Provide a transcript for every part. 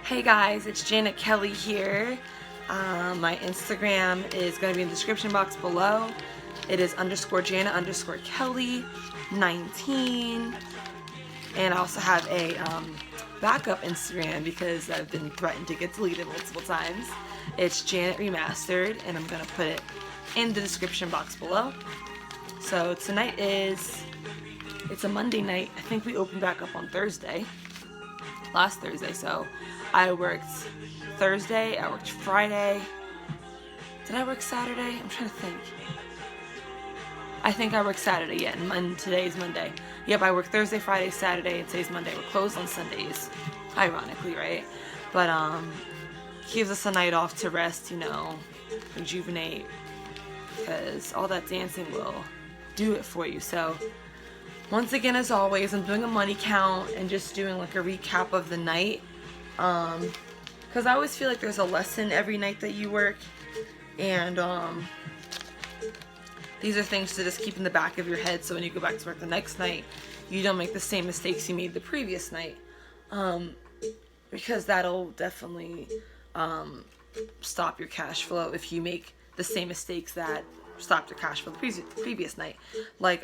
Hey guys, it's Janet Kelly here. My Instagram is going to be in the description box below. It is _Janet_Kelly 19. And I also have a backup Instagram because I've been threatened to get deleted multiple times. It's Janet Remastered, and I'm going to put it in the description box below. So tonight it's a Monday night. I think we opened back up on last Thursday, so I worked Thursday, I worked Friday. Did I work Saturday? I'm trying to think. I think I worked Saturday, yeah, and today's Monday. Yep, I worked Thursday, Friday, Saturday, and today's Monday. We're closed on Sundays, ironically, right? But gives us a night off to rest, you know, rejuvenate, because all that dancing will do it for you. So once again, as always, I'm doing a money count and just doing like a recap of the night, because I always feel like there's a lesson every night that you work, and these are things to just keep in the back of your head so when you go back to work the next night, you don't make the same mistakes you made the previous night, because that'll definitely stop your cash flow if you make the same mistakes that stopped your cash flow the previous night. Like,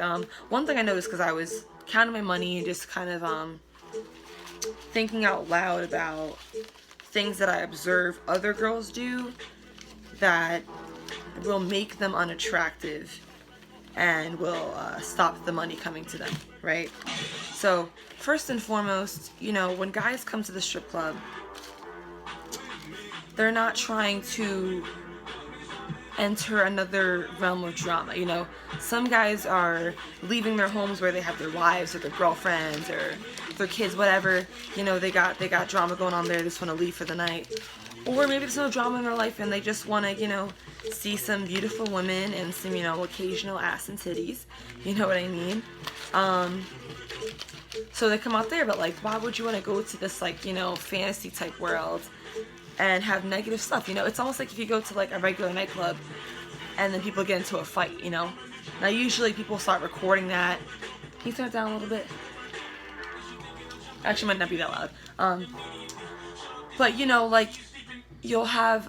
one thing I noticed, because I was counting my money and just kind of thinking out loud about things that I observe other girls do that will make them unattractive and will stop the money coming to them, right? So first and foremost, you know, when guys come to the strip club, they're not trying to enter another realm of drama. You know, some guys are leaving their homes where they have their wives or their girlfriends or their kids, whatever. You know, they got drama going on there. They just want to leave for the night, or maybe there's no drama in their life and they just want to, you know, see some beautiful women and some, you know, occasional ass and titties. You know what I mean? So they come out there, but like, why would you want to go to this, like, you know, fantasy type world and have negative stuff? You know, it's almost like if you go to like a regular nightclub and then people get into a fight, you know. Now usually people start recording that. Can you turn it down a little bit? Actually, might not be that loud. But you know, like, you'll have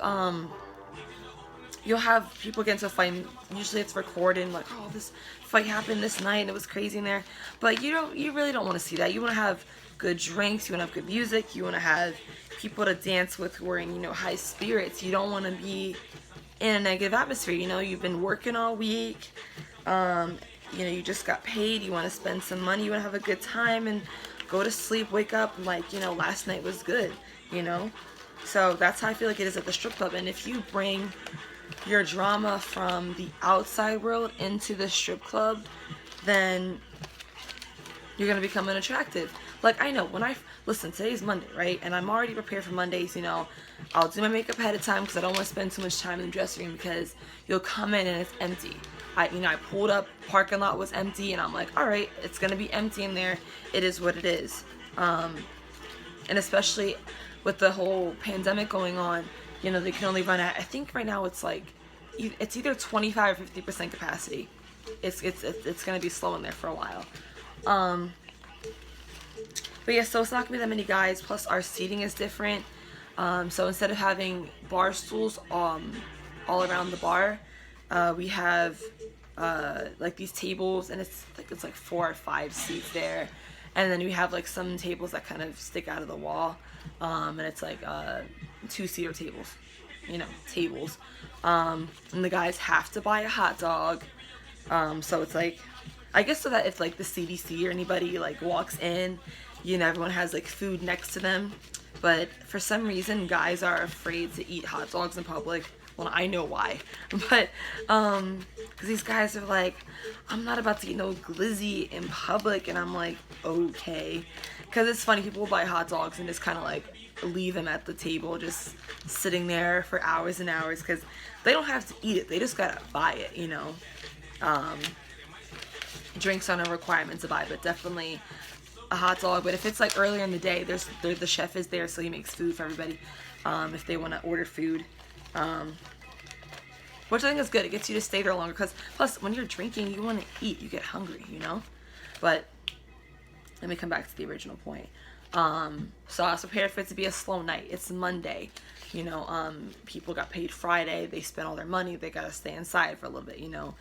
people get into a fight, and usually it's recorded and like, oh, this fight happened this night and it was crazy in there. But you really don't want to see that. You want to have good drinks, you want to have good music, you want to have people to dance with who are in, you know, high spirits. You don't want to be in a negative atmosphere. You know, you've been working all week, you know, you just got paid, you want to spend some money, you want to have a good time and go to sleep, wake up like, you know, last night was good, you know. So that's how I feel like it is at the strip club. And if you bring your drama from the outside world into the strip club, then you're going to become unattractive. Like, I know when listen, today's Monday, right? And I'm already prepared for Mondays, you know. I'll do my makeup ahead of time because I don't want to spend too much time in the dressing room, because you'll come in and it's empty. I pulled up, parking lot was empty, and I'm like, all right, it's going to be empty in there. It is what it is. And especially with the whole pandemic going on, you know, they can only run at, I think right now it's like, it's either 25 or 50% capacity. It's going to be slow in there for a while. But yeah, so it's not going to be that many guys, plus our seating is different. So instead of having bar stools all around the bar, we have like these tables, and it's like 4 or 5 seats there. And then we have like some tables that kind of stick out of the wall, and it's like 2-seater tables, you know, tables. And the guys have to buy a hot dog. So it's like, I guess so that if like the CDC or anybody like walks in, you know, everyone has like food next to them. But for some reason, guys are afraid to eat hot dogs in public. Well, I know why, but because these guys are like, I'm not about to eat no glizzy in public, and I'm like, okay, because it's funny, people will buy hot dogs and just kind of like leave them at the table, just sitting there for hours and hours, because they don't have to eat it, they just gotta buy it, you know. Drinks aren't a requirement to buy, but definitely a hot dog. But if it's like earlier in the day, the chef is there, so he makes food for everybody if they want to order food, which I think is good. It gets you to stay there longer, because plus when you're drinking, you want to eat, you get hungry, you know. But let me come back to the original point. So I was prepared for it to be a slow night. It's Monday. You know, people got paid Friday. They spent all their money. They got to stay inside for a little bit, you know.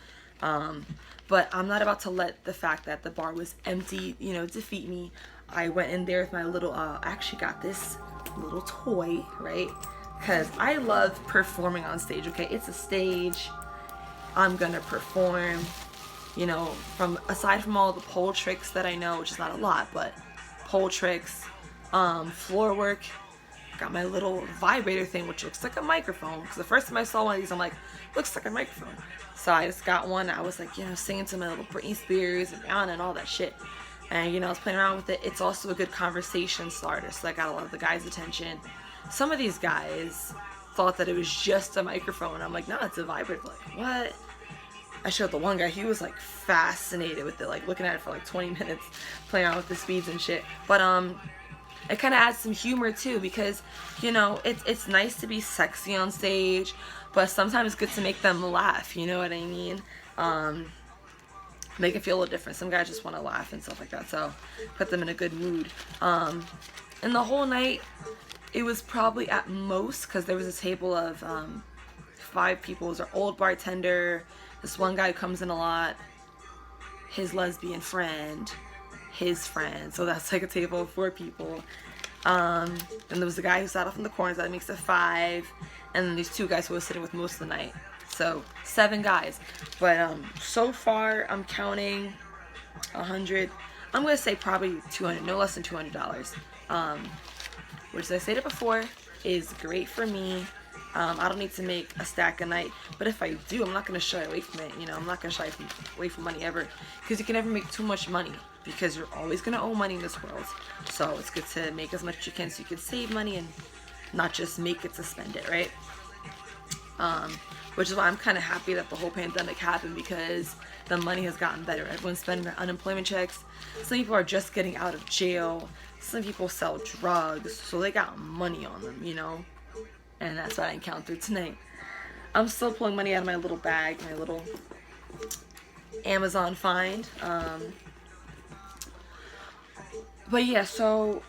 But I'm not about to let the fact that the bar was empty, you know, defeat me. I went in there with my little, I actually got this little toy, right? Because I love performing on stage, okay? It's a stage. I'm going to perform, you know, aside from all the pole tricks that I know, which is not a lot, but pole tricks, floor work. Got my little vibrator thing, which looks like a microphone, because the first time I saw one of these, I'm like, looks like a microphone. So I just got one. I was like, you know, singing to my little Britney Spears and Rihanna and all that shit. And, you know, I was playing around with it. It's also a good conversation starter, so I got a lot of the guys' attention. Some of these guys thought that it was just a microphone. I'm like, no, it's a vibrator. Like, what? I showed the one guy, he was like fascinated with it, like looking at it for like 20 minutes, playing around with the speeds and shit. But, it kind of adds some humor too, because, you know, it's nice to be sexy on stage, but sometimes it's good to make them laugh, you know what I mean? Make it feel a little different. Some guys just want to laugh and stuff like that, so put them in a good mood. And the whole night, it was probably at most, because there was a table of 5 people. It was our old bartender, this one guy who comes in a lot, his lesbian friend, his friend, so that's like a table of 4 people. And there was a guy who sat off in the corners, that makes it 5, and then these 2 guys who were sitting with most of the night, so 7 guys. But so far I'm counting 100, I'm gonna say probably 200, no less than $200, which, as I stated before, is great for me. I don't need to make a stack a night, but if I do, I'm not going to shy away from it. You know, I'm not going to shy away from money ever, because you can never make too much money, because you're always going to owe money in this world. So it's good to make as much as you can, so you can save money and not just make it to spend it, right? Which is why I'm kind of happy that the whole pandemic happened, because the money has gotten better. Everyone's spending their unemployment checks. Some people are just getting out of jail. Some people sell drugs, so they got money on them, you know? And that's what I encountered tonight. I'm still pulling money out of my little bag, my little Amazon find. But yeah, so,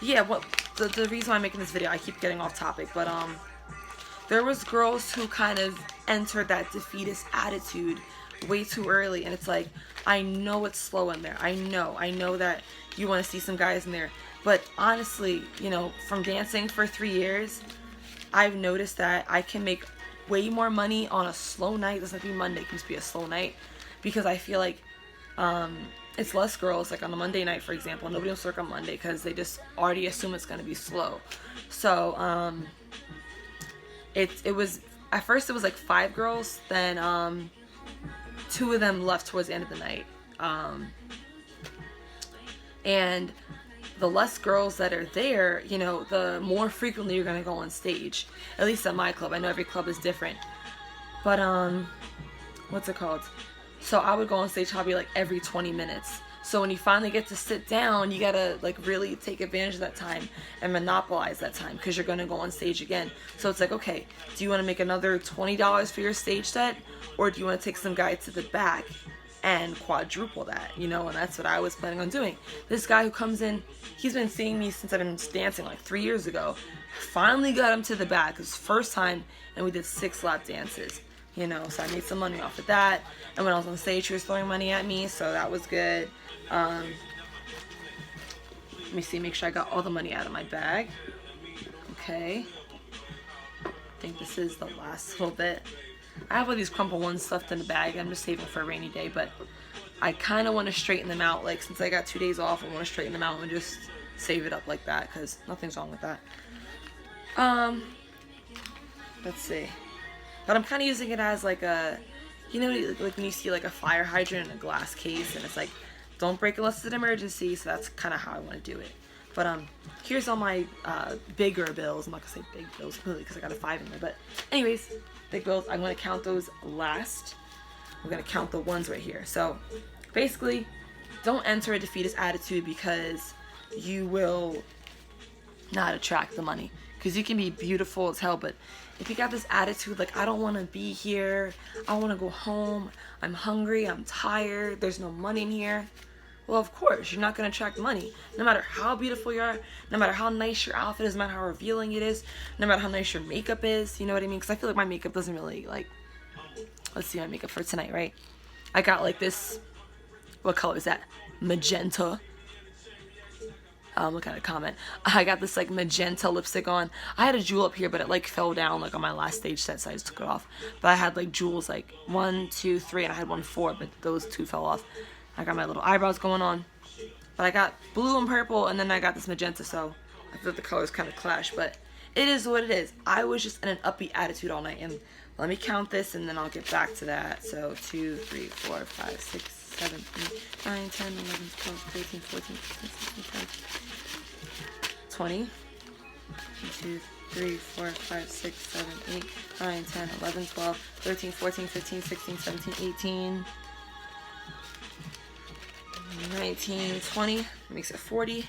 yeah, what the reason why I'm making this video, I keep getting off topic, but there was girls who kind of entered that defeatist attitude way too early, and it's like, I know it's slow in there. I know that you want to see some guys in there. But honestly, you know, from dancing for 3 years, I've noticed that I can make way more money on a slow night. It doesn't have to be Monday, it can just be a slow night. Because I feel like it's less girls. Like on a Monday night, for example, nobody will work on Monday because they just already assume it's going to be slow. So it was, at first it was like 5 girls, then 2 of them left towards the end of the night. And the less girls that are there, you know, the more frequently you're gonna go on stage. At least at my club. I know every club is different. But what's it called? So I would go on stage probably like every 20 minutes. So when you finally get to sit down, you gotta like really take advantage of that time and monopolize that time, because you're gonna go on stage again. So it's like, okay, do you want to make another $20 for your stage set, or do you want to take some guy to the back and quadruple that, you know? And that's what I was planning on doing. This guy who comes in, he's been seeing me since I've been dancing like 3 years ago. Finally got him to the back. It was the first time, and we did 6 lap dances, you know, so I made some money off of that. And when I was on stage, he was throwing money at me, so that was good. Let me see, make sure I got all the money out of my bag. Okay, I think this is the last little bit. I have all these crumple ones stuffed in the bag. I'm just saving for a rainy day, but I kind of want to straighten them out. Like, since I got 2 days off, I want to straighten them out and just save it up like that, because nothing's wrong with that. Let's see. But I'm kind of using it as like a, you know, like when you see like a fire hydrant in a glass case, and it's like, don't break unless it's an emergency. So that's kind of how I want to do it. But here's all my bigger bills. I'm not gonna say big bills really, because I got a 5 in there. But anyways, big bills. I'm gonna count those last. We're gonna count the ones right here. So basically, don't enter a defeatist attitude, because you will not attract the money. Because you can be beautiful as hell, but if you got this attitude like, I don't want to be here, I want to go home, I'm hungry, I'm tired, there's no money in here, Well, of course, you're not going to attract money. No matter how beautiful you are, no matter how nice your outfit is, no matter how revealing it is, no matter how nice your makeup is, you know what I mean? Because I feel like my makeup doesn't really, like, let's see my makeup for tonight, right? I got, like, this, what color is that? Magenta. Look at a comment. I got this, like, magenta lipstick on. I had a jewel up here, but it, like, fell down, like, on my last stage set, so I just took it off. But I had, like, jewels, like, 1, 2, 3, and I had 1, 4, but those 2 fell off. I got my little eyebrows going on. But I got blue and purple, and then I got this magenta, so I feel like the colors kind of clash, but it is what it is. I was just in an upbeat attitude all night, and let me count this, and then I'll get back to that. So 2, 3, 4, 5, 6, 7, 8, 9, 10, 11, 12, 13, 14, 15, 16, 17, 20. 1, 2, 3, 4, 5, 6, 7, 8, 9, 10, 11, 12, 13, 14, 15, 16, 17, 18, 19, 20, makes it 40.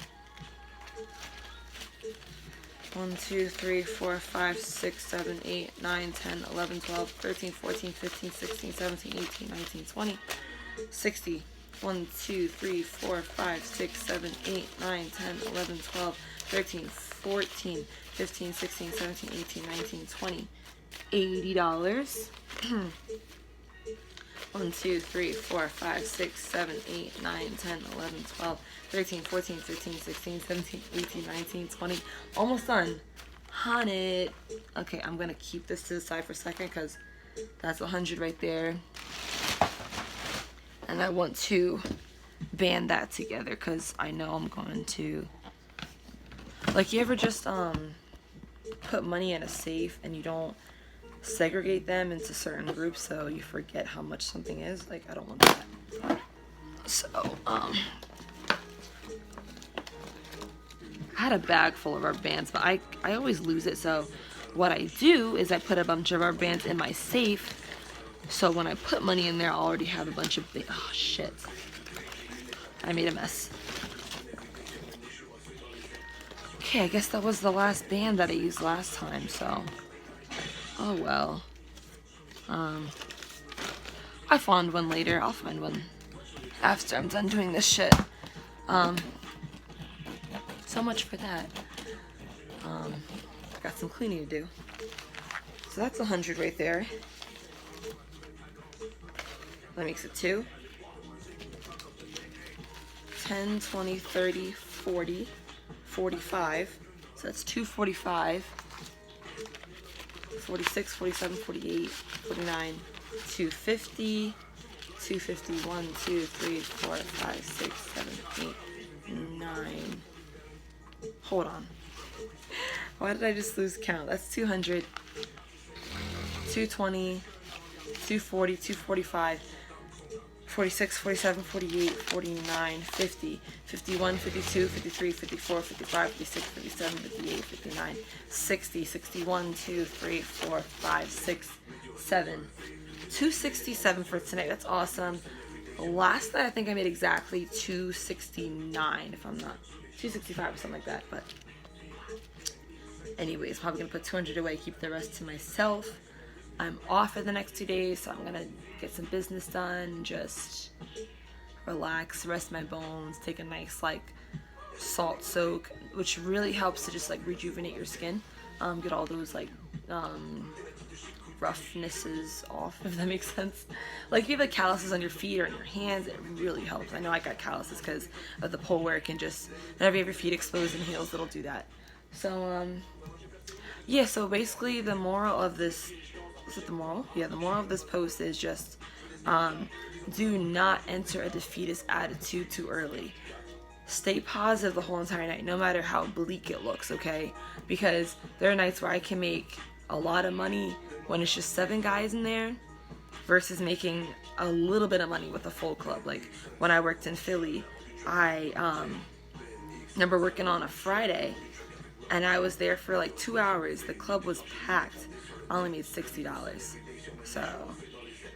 1, 2, 3, 4, 5, 6, 7, 8, 9, 10, 11, 12, 13, 14, 15, 16, 17, 18, 19, 20, 60. 1, 2, 3, 4, 5, 6, 7, 8, 9, 10, 11, 12, 13, 14, 15, 16, 17, 18, 19, 20, $80. 1, 2, 3, 4, 5, 6, 7, 8, 9, 10, 11, 12, 13, 14, 15, 16, 17, 18, 19, 20. Almost done. 100. Okay, I'm going to keep this to the side for a second because that's 100 right there. And I want to band that together because I know I'm going to... Like, you ever just put money in a safe and you don't segregate them into certain groups so you forget how much something is? Like, I don't want that. So, I had a bag full of rubber bands, but I always lose it. So what I do is I put a bunch of rubber bands in my safe. So when I put money in there, I'll already have a bunch of... Oh, shit. I made a mess. Okay, I guess that was the last band that I used last time, so... Oh, well. I found one later. I'll find one after I'm done doing this shit. So much for that. I got some cleaning to do. So that's 100 right there. That makes it 2. 10, 20, 30, 40, 45. So that's 245. 46, 47, 48, 49, 250, 251, 2, 3, 4, 5, 6, 7, 8, 9. Hold on. Why did I just lose count? That's 200, 220, 240, 245, 46, 47, 48, 49, 50, 51, 52, 53, 54, 55, 56, 57, 58, 59, 60, 61, 2, 3, 4, 5, 6, 7. 267 for tonight. That's awesome. Last night I think I made exactly 269, if I'm not 265 or something like that. But anyways, probably gonna put 200 away, keep the rest to myself. I'm off for the next 2 days, so I'm gonna get some business done, just relax, rest my bones, take a nice like salt soak, which really helps to just like rejuvenate your skin, get all those like roughnesses off, if that makes sense. Like if you have like calluses on your feet or in your hands, it really helps. I know I got calluses because of the pole where it can just, whenever you have your feet exposed in heels, it'll do that. So yeah, so basically the moral of this, is it the moral? Yeah, the moral of this post is just do not enter a defeatist attitude too early. Stay positive the whole entire night, no matter how bleak it looks, okay? Because there are nights where I can make a lot of money when it's just 7 guys in there versus making a little bit of money with a full club. Like when I worked in Philly, I remember working on a Friday and I was there for like 2 hours. The club was packed. I only made $60. So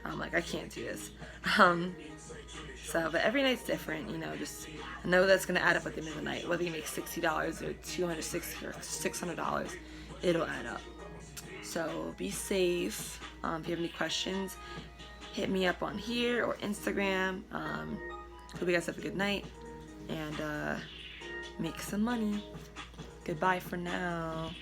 I'm like, I can't do this. But every night's different, you know, just know that's going to add up at the end of the night. Whether you make $60 or $260 or $600, it'll add up. So be safe. If you have any questions, hit me up on here or Instagram. Hope you guys have a good night and make some money. Goodbye for now.